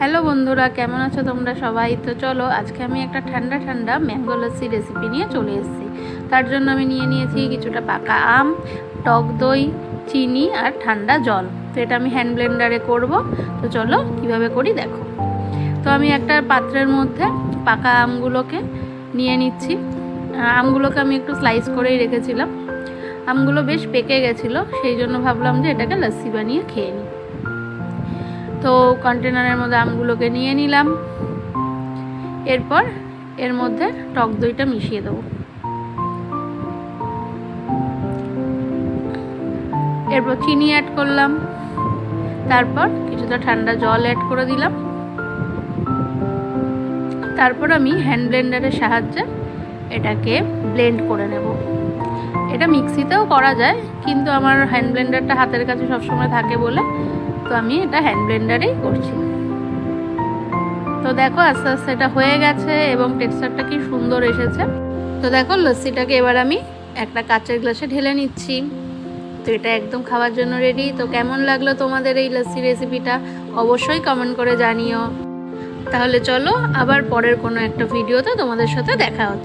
Hello বন্ধুরা, কেমন আছো তোমরা সবাই? তো চলো আজকে আমি একটা ঠান্ডা ঠান্ডা ম্যাঙ্গো লস্যি রেসিপি নিয়ে চলে এসেছি। তার জন্য আমি নিয়ে নিয়েছি কিছুটা পাকা আম, টক দই, চিনি আর ঠান্ডা জল। তো এটা আমি হ্যান্ড ব্লেন্ডারে করব। তো চলো কিভাবে করি দেখো। তো আমি একটা পাত্রের মধ্যে পাকা আমগুলোকে নিয়ে নিচ্ছি। আমগুলোকে আমি একটু স্লাইস করেই রেখেছিলাম। আমগুলো বেশ পেকে গেছিলো, সেই জন্য ভাবলাম যে এটাকে লস্যি বানিয়ে খেয়ে নিই। তো কন্টেনারের মধ্যে আমগুলোকে নিয়ে নিলাম। এরপর এর মধ্যে টক দইটা মিশিয়ে দেবো। এরপর চিনি অ্যাড করলাম, তারপর কিছুটা ঠান্ডা জল অ্যাড করে দিলাম। তারপর আমি হ্যান্ড ব্লেন্ডারের সাহায্যে এটাকে ব্লেন্ড করে নেব। এটা মিক্সিতেও করা যায়, কিন্তু আমার হ্যান্ড ব্লেন্ডারটা হাতের কাছে সবসময় থাকে বলে তো আমি এটা হ্যান্ড ব্লেন্ডারেই করছি। তো দেখো আস্তে আস্তে এটা হয়ে গেছে এবং টেক্সচারটা কি সুন্দর এসেছে। তো দেখো লস্যিটাকে এবার আমি একটা কাচের গ্লাসে ঢেলে নিচ্ছি। তো এটা একদম খাওয়ার জন্য রেডি। তো কেমন লাগলো তোমাদের এই লস্যি রেসিপিটা অবশ্যই কমেন্ট করে জানিও। তাহলে চলো আবার পরের কোনো একটা ভিডিওতে তোমাদের সাথে দেখা হচ্ছে।